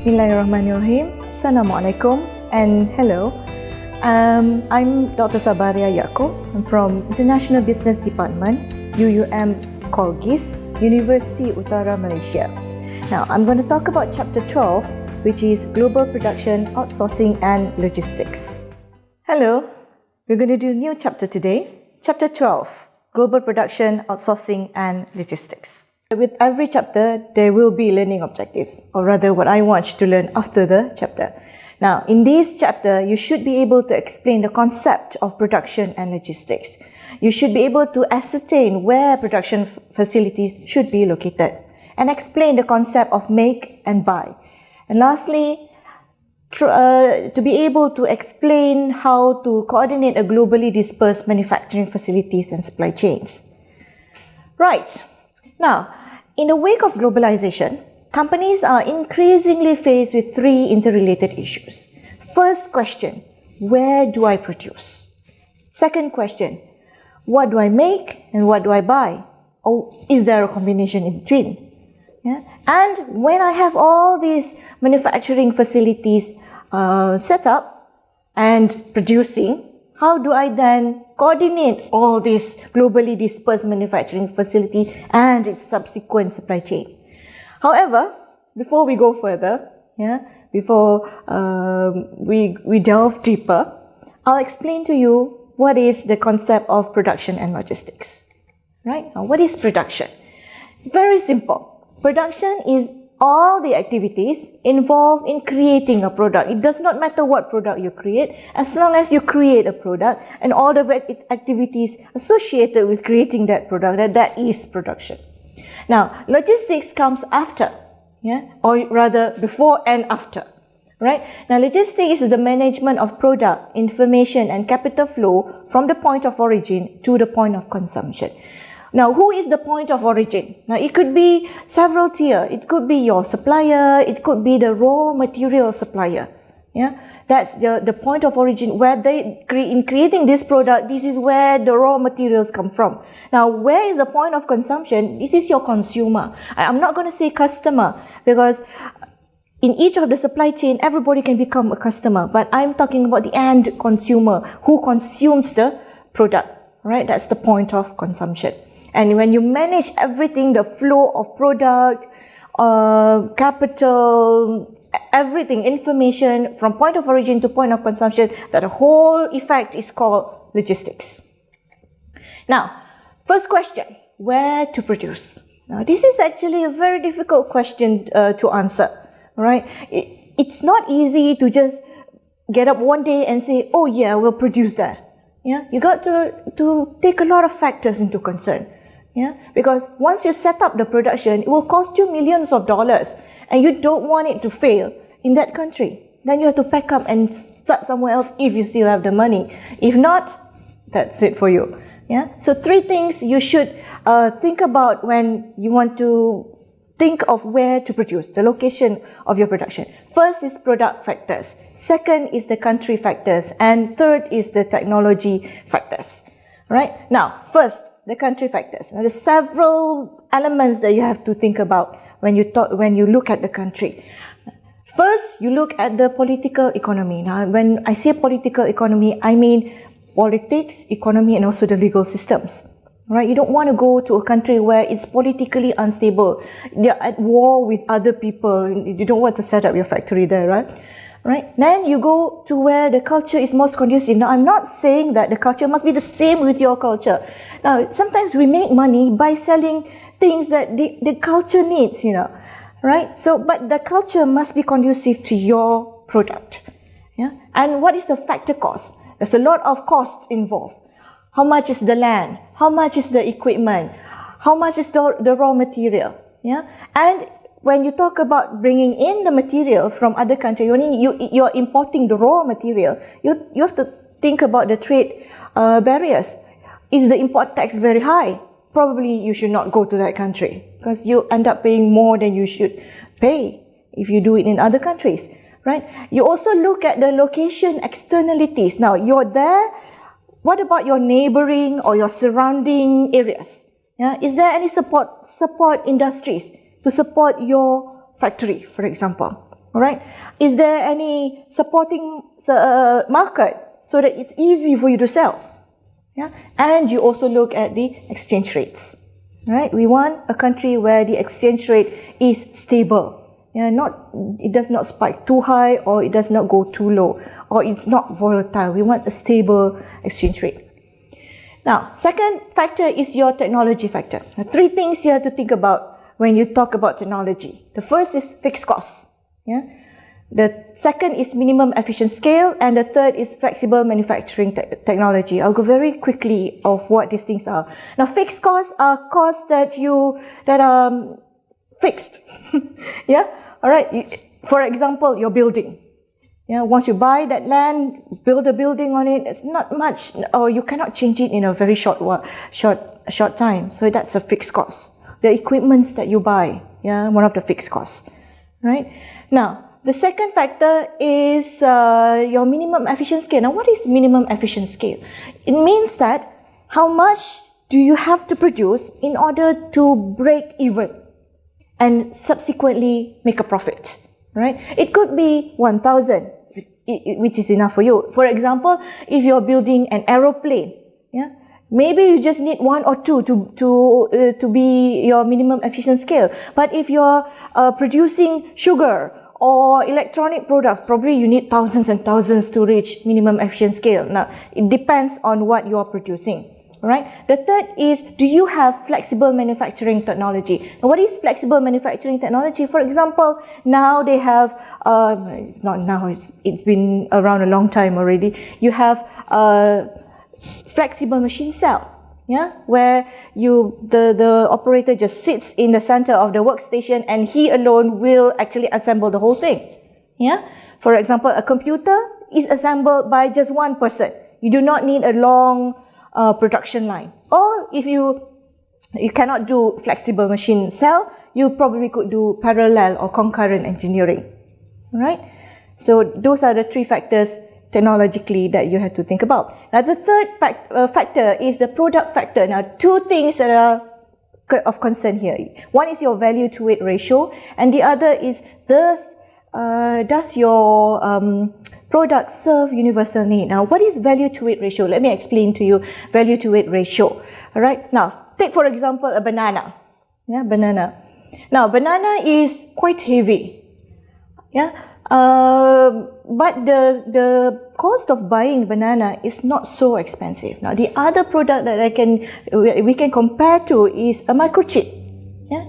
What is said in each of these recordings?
Bismillahirrahmanirrahim. Assalamualaikum and hello. I'm Dr. Sabaria Yaakob. I'm from International Business Department, UUM Kolgis, University Utara Malaysia. Now, I'm going to talk about Chapter 12, which is Global Production, Outsourcing and Logistics. Hello, we're going to do a new chapter today, Chapter 12, Global Production, Outsourcing and Logistics. With every chapter, there will be learning objectives, or rather what I want you to learn after the chapter. Now, in this chapter, you should be able to explain the concept of production and logistics. You should be able to ascertain where production facilities should be located and explain the concept of make and buy. And lastly, to be able to explain how to coordinate a globally dispersed manufacturing facilities and supply chains. Right. Now, in the wake of globalization, companies are increasingly faced with three interrelated issues. First question, where do I produce? Second question, what do I make and what do I buy? Or is there a combination in between? Yeah? And when I have all these manufacturing facilities set up and producing, how do I then coordinate all this globally dispersed manufacturing facility and its subsequent supply chain? However, before we go further, before we delve deeper, I'll explain to you what is the concept of production and logistics. Right? Now, what is production? Very simple. Production is all the activities involved in creating a product. It does not matter what product you create, as long as you create a product and all the activities associated with creating that product, that is production. Now, logistics comes after, or rather before and after, right? Now, logistics is the management of product, information and capital flow from the point of origin to the point of consumption. Now, who is the point of origin? Now, it could be several tiers. It could be your supplier. It could be the raw material supplier. That's the point of origin where in creating this product, this is where the raw materials come from. Now, where is the point of consumption? This is your consumer. I'm not going to say customer because in each of the supply chain, everybody can become a customer. But I'm talking about the end consumer who consumes the product. Right? That's the point of consumption. And when you manage everything, the flow of product, capital, everything, information from point of origin to point of consumption, that whole effect is called logistics. Now, first question, where to produce? Now, this is actually a very difficult question to answer, right? It's not easy to just get up one day and say, oh yeah, we'll produce that. You got to take a lot of factors into concern. Because once you set up the production, it will cost you millions of dollars and you don't want it to fail in that country. Then you have to pack up and start somewhere else if you still have the money. If not, that's it for you. So three things you should think about when you want to think of where to produce, the location of your production. First is product factors. Second is the country factors. And third is the technology factors. Right? Now, first, the country factors. Now, there's several elements that you have to think about when you look at the country. First, you look at the political economy. Now, when I say political economy, I mean politics, economy, and also the legal systems. Right? You don't want to go to a country where it's politically unstable. They're at war with other people. You don't want to set up your factory there, right? Right? Then you go to where the culture is most conducive. Now, I'm not saying that the culture must be the same with your culture. Now, sometimes we make money by selling things that the culture needs, right? So, but the culture must be conducive to your product. And what is the factor cost? There's a lot of costs involved. How much is the land? How much is the equipment? How much is the raw material? And when you talk about bringing in the material from other countries, you're importing the raw material, you have to think about the trade barriers. Is the import tax very high? Probably you should not go to that country because you end up paying more than you should pay if you do it in other countries. Right? You also look at the location externalities. Now, you're there. What about your neighboring or your surrounding areas? Is there any support industries to support your factory, for example? All right. Is there any supporting market so that it's easy for you to sell? Yeah. And you also look at the exchange rates. Right. We want a country where the exchange rate is stable. Yeah, it does not spike too high, or it does not go too low, or it's not volatile. We want a stable exchange rate. Now, second factor is your technology factor. Now, three things you have to think about when you talk about technology. The first is fixed costs. Yeah. The second is minimum efficient scale, and the third is flexible manufacturing technology. I'll go very quickly of what these things are. Now, fixed costs are costs that are fixed. Yeah. All right. For example, your building. Yeah. Once you buy that land, build a building on it. It's not much, or you cannot change it in a very short time. So that's a fixed cost. The equipments that you buy. Yeah. One of the fixed costs. Right. Now, the second factor is your minimum efficient scale. Now, what is minimum efficient scale? It means that how much do you have to produce in order to break even and subsequently make a profit, right? It could be 1,000, which is enough for you. For example, if you're building an aeroplane, yeah, maybe you just need one or two to be your minimum efficient scale. But if you're producing sugar or electronic products, probably you need thousands and thousands to reach minimum efficient scale. Now, it depends on what you are producing. Right. The third is, do you have flexible manufacturing technology? Now, what is flexible manufacturing technology? For example, now they have, it's not now, it's been around a long time already. You have flexible machine cell, yeah, where the operator just sits in the center of the workstation and he alone will actually assemble the whole thing. Yeah. For example, a computer is assembled by just one person. You do not need a long production line. Or if you cannot do flexible machine cell, you probably could do parallel or concurrent engineering. Right? So those are the three factors technologically that you have to think about. Now, the third factor is the product factor. Now, two things that are of concern here. One is your value to weight ratio, and the other is does your product serve universal need? Now, what is value to weight ratio? Let me explain to you value to weight ratio. All right. Now, take for example a banana. Yeah, banana. Now, banana is quite heavy. Yeah. But the cost of buying banana is not so expensive. Now, the other product that we can compare to is a microchip. Yeah.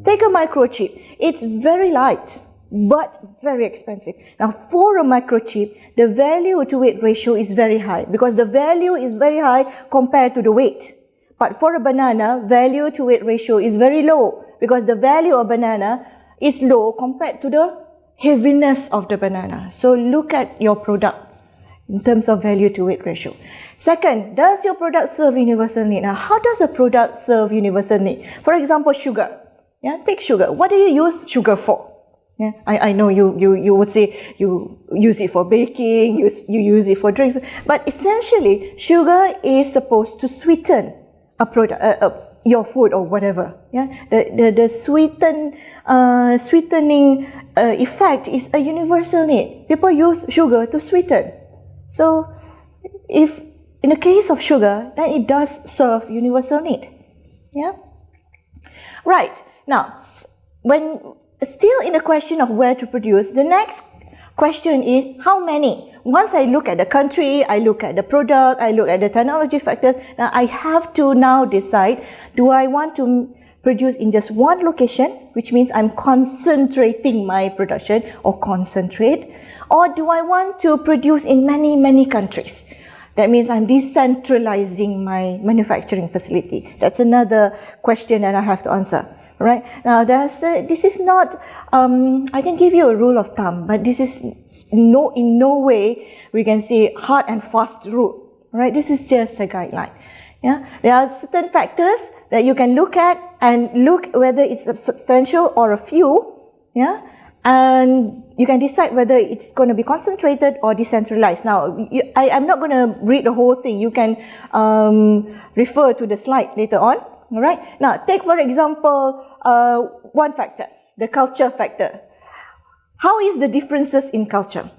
Take a microchip. It's very light, but very expensive. Now, for a microchip, the value to weight ratio is very high because the value is very high compared to the weight. But for a banana, value to weight ratio is very low because the value of banana is low compared to the heaviness of the banana. So look at your product in terms of value to weight ratio. Second, does your product serve universal need? Now, how does a product serve universal need? For example, sugar. Yeah, take sugar. What do you use sugar for? Yeah, I know you would say you use it for baking, you use it for drinks, but essentially sugar is supposed to sweeten a product, your food or whatever. Yeah, the sweetening effect is a universal need. People use sugar to sweeten. So, if in the case of sugar, then it does serve universal need. Yeah. Right. Now, when still in the question of where to produce, the next question is how many? Once I look at the country, I look at the product, I look at the technology factors, now I have to now decide, do I want to produce in just one location, which means I'm concentrating my production or concentrate, or do I want to produce in many countries? That means I'm decentralizing my manufacturing facility. That's another question that I have to answer. Right now, this is not. I can give you a rule of thumb, but this is in no way we can say hard and fast rule. Right? This is just a guideline. Yeah, there are certain factors that you can look at and look whether it's a substantial or a few. Yeah, and you can decide whether it's going to be concentrated or decentralized. Now, I'm not going to read the whole thing. You can refer to the slide later on. All right. Now, take for example one factor, the culture factor. How is the differences in culture?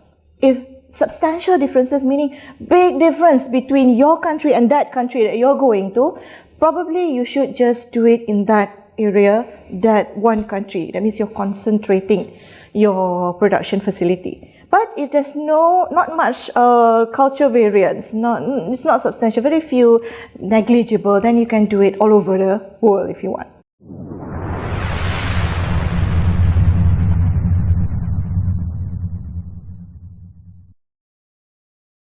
If substantial differences, meaning big difference between your country and that country that you're going to, probably you should just do it in that area, that one country. That means you're concentrating your production facility. But if there's not much culture variance, it's not substantial, very few, negligible, then you can do it all over the world if you want.